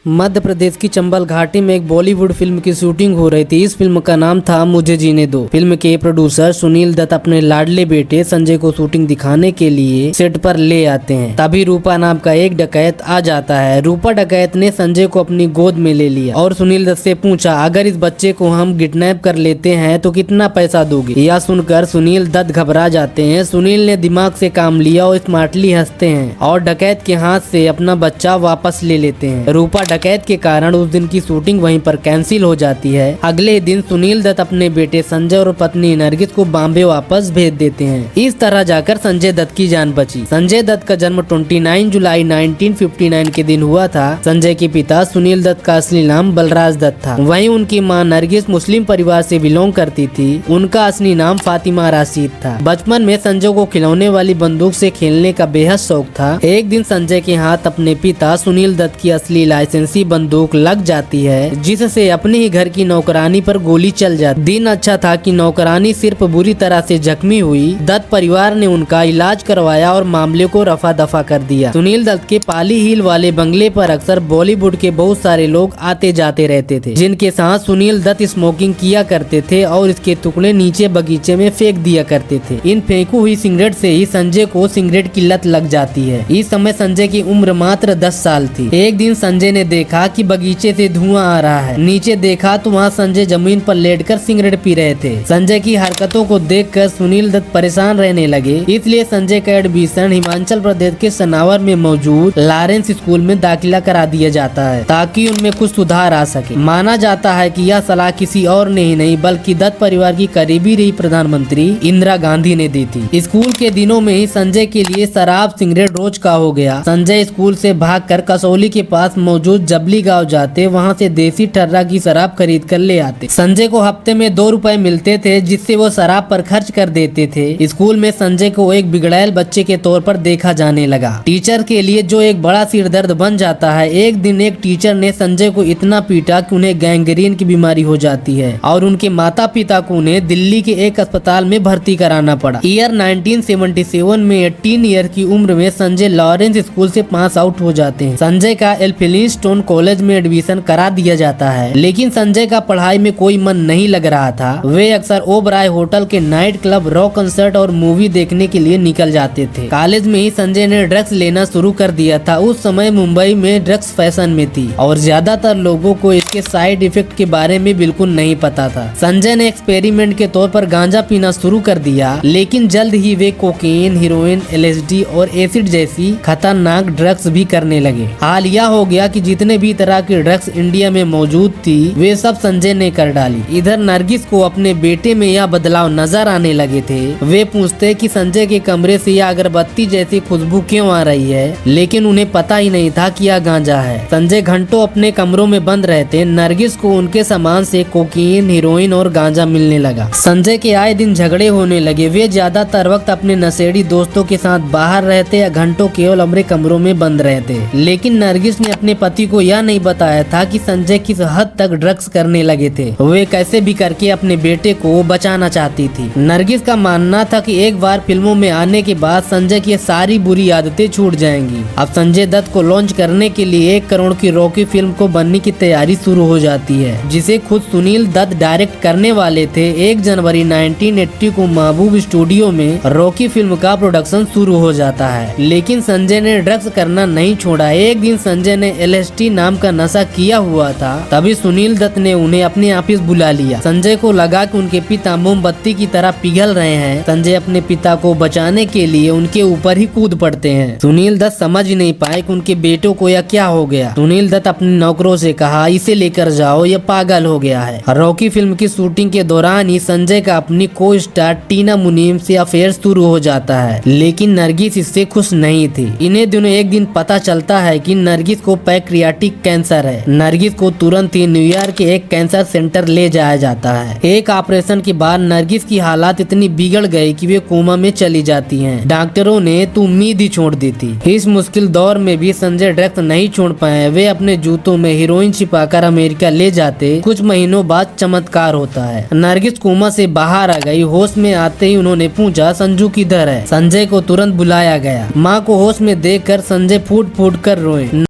मध्य प्रदेश की चंबल घाटी में एक बॉलीवुड फिल्म की शूटिंग हो रही थी। इस फिल्म का नाम था मुझे जीने दो। फिल्म के प्रोड्यूसर सुनील दत्त अपने लाडले बेटे संजय को शूटिंग दिखाने के लिए सेट पर ले आते हैं। तभी रूपा नाम का एक डकैत आ जाता है। रूपा डकैत ने संजय को अपनी गोद में ले लिया और सुनील दत्त से पूछा, अगर इस बच्चे को हम किडनैप कर लेते हैं तो कितना पैसा दोगे? यह सुनकर सुनील दत्त घबरा जाते हैं। सुनील ने दिमाग से काम लिया और स्मार्टली हंसते हैं और डकैत के हाथ से अपना बच्चा वापस ले लेते हैं। रूपा डकैत के कारण उस दिन की शूटिंग वहीं पर कैंसिल हो जाती है। अगले दिन सुनील दत्त अपने बेटे संजय और पत्नी नरगिस को बॉम्बे वापस भेज देते हैं। इस तरह जाकर संजय दत्त की जान बची। संजय दत्त का जन्म 29 जुलाई 1959 के दिन हुआ था। संजय के पिता सुनील दत्त का असली नाम बलराज दत्त था। वहीं उनकी मां नरगिस मुस्लिम परिवार से बिलोंग करती थी। उनका असली नाम फातिमा राशिद था। बचपन में संजय को खिलौने वाली बंदूक से खेलने का बेहद शौक था। एक दिन संजय के हाथ अपने पिता सुनील दत्त की असली लाइसेंसी बंदूक लग जाती है, जिससे अपने ही घर की नौकरानी पर गोली चल जाती। दिन अच्छा था कि नौकरानी सिर्फ बुरी तरह से जख्मी हुई। दत्त परिवार ने उनका इलाज करवाया और मामले को रफा दफा कर दिया। सुनील दत्त के पाली हिल वाले बंगले पर अक्सर बॉलीवुड के बहुत सारे लोग आते जाते रहते थे, जिनके साथ सुनील दत्त स्मोकिंग किया करते थे और इसके टुकड़े नीचे बगीचे में फेंक दिया करते थे। इन फेंकू हुई सिगरेट से ही संजय को सिगरेट की लत लग जाती है। इस समय संजय की उम्र मात्र 10 साल थी। एक दिन संजय ने देखा कि बगीचे से धुआं आ रहा है। नीचे देखा तो वहाँ संजय जमीन पर लेटकर सिगरेट पी रहे थे। संजय की हरकतों को देखकर सुनील दत्त परेशान रहने लगे। इसलिए संजय का एडमिशन हिमाचल प्रदेश के सनावर में मौजूद लॉरेंस स्कूल में दाखिला करा दिया जाता है, ताकि उनमें कुछ सुधार आ सके। माना जाता है कि यह सलाह किसी और ने ही नहीं बल्कि दत्त परिवार की करीबी रही प्रधानमंत्री इंदिरा गांधी ने दी थी। स्कूल के दिनों में ही संजय के लिए शराब सिगरेट रोज का हो गया। संजय स्कूल से भागकर कसौली के पास मौजूद जबली गांव जाते, वहां से देसी ठर्रा की शराब खरीद कर ले आते। संजय को हफ्ते में 2 रुपए मिलते थे, जिससे वो शराब पर खर्च कर देते थे। स्कूल में संजय को एक बिगड़ैल बच्चे के तौर पर देखा जाने लगा, टीचर के लिए जो एक बड़ा सिरदर्द बन जाता है। एक दिन एक टीचर ने संजय को इतना पीटा कि उन्हें गैंग्रीन की बीमारी हो जाती है और उनके माता पिता को उन्हें दिल्ली के एक अस्पताल में भर्ती कराना पड़ा। ईयर 1977 में 18 ईयर की उम्र में संजय लॉरेंस स्कूल से पास आउट हो जाते हैं। संजय का एल्फिलिंगस्टोन कॉलेज में एडमिशन करा दिया जाता है, लेकिन संजय का पढ़ाई में कोई मन नहीं लग रहा था। वे अक्सर ओबराय होटल के नाइट क्लब, रॉक कंसर्ट और मूवी देखने के लिए निकल जाते थे। कॉलेज में ही संजय ने ड्रग्स लेना शुरू कर दिया था। उस समय मुंबई में ड्रग्स फैशन में थी और ज्यादातर लोगों को इसके साइड इफेक्ट के बारे में बिल्कुल नहीं पता था। संजय ने एक्सपेरिमेंट के तौर पर गांजा पीना शुरू कर दिया, लेकिन जल्द ही वे कोकेन, हीरोइन, LSD और एसिड जैसी खतरनाक ड्रग्स भी करने लगे। हाल यह हो गया कि जितने भी तरह की ड्रग्स इंडिया में मौजूद थी, वे सब संजय ने कर डाली। इधर नरगिस को अपने बेटे में यह बदलाव नजर आने लगे थे। वे पूछते कि संजय के कमरे से यह अगरबत्ती जैसी खुशबू क्यों आ रही है, लेकिन उन्हें पता ही नहीं था कि यह गांजा है। संजय घंटों अपने कमरों में बंद रहते। नरगिस को उनके सामान से कोकीन, हीरोइन और गांजा मिलने लगा। संजय के आए दिन झगड़े होने लगे। वे ज्यादातर वक्त अपने नशेड़ी दोस्तों के साथ बाहर रहते या घंटों केवल अपने कमरों में बंद रहते। लेकिन नरगिस ने अपने पति को यह नहीं बताया था कि संजय किस हद तक ड्रग्स करने लगे थे। वे कैसे भी करके अपने बेटे को बचाना चाहती थी। नरगिस का मानना था कि एक बार फिल्मों में आने के बाद संजय की सारी बुरी आदतें छूट जाएंगी। अब संजय दत्त को लॉन्च करने के लिए 1 करोड़ की रॉकी फिल्म को बनने की तैयारी शुरू हो जाती है, जिसे खुद सुनील दत्त डायरेक्ट करने वाले थे। 1 जनवरी 1980 को महबूब स्टूडियो में रॉकी फिल्म का प्रोडक्शन शुरू हो जाता है, लेकिन संजय ने ड्रग्स करना नहीं छोड़ा। एक दिन संजय ने LSD नाम का नशा किया हुआ था। तभी सुनील दत्त ने उन्हें अपने ऑफिस बुला लिया। संजय को लगा कि उनके पिता मोमबत्ती की तरह पिघल रहे हैं। संजय अपने पिता को बचाने के लिए उनके ऊपर ही कूद पड़ते हैं। सुनील दत्त समझ नहीं पाए कि उनके बेटों को यह क्या हो गया। सुनील दत्त अपने नौकरों से कहा, इसे लेकर जाओ, यह पागल हो गया है। रॉकी फिल्म की शूटिंग के दौरान ही संजय का अपनी को स्टार टीना मुनीम से अफेयर शुरू हो जाता है, लेकिन नरगिस इससे खुश नहीं थी। इन्हें दिनों एक दिन पता चलता है कि नरगिस को पैक्रियाटिक कैंसर है। नरगिस को तुरंत ही न्यूयॉर्क के एक कैंसर सेंटर ले जाया जाता है। एक ऑपरेशन के बाद नरगिस की हालत इतनी बिगड़ गई कि वे कोमा में चली जाती हैं। डॉक्टरों ने तो उम्मीद ही छोड़ दी थी। इस मुश्किल दौर में भी संजय ड्रग्स नहीं छोड़ पाए। वे अपने जूतों में हीरोइन छिपाकर अमेरिका ले जाते। कुछ महीनों बाद चमत्कार होता है। नरगिस कोमा से बाहर आ गई। होश में आते ही उन्होंने पूछा, संजू किधर है? संजय को तुरंत बुलाया गया। माँ को होश में देखकर संजय फूट फूट कर रोए।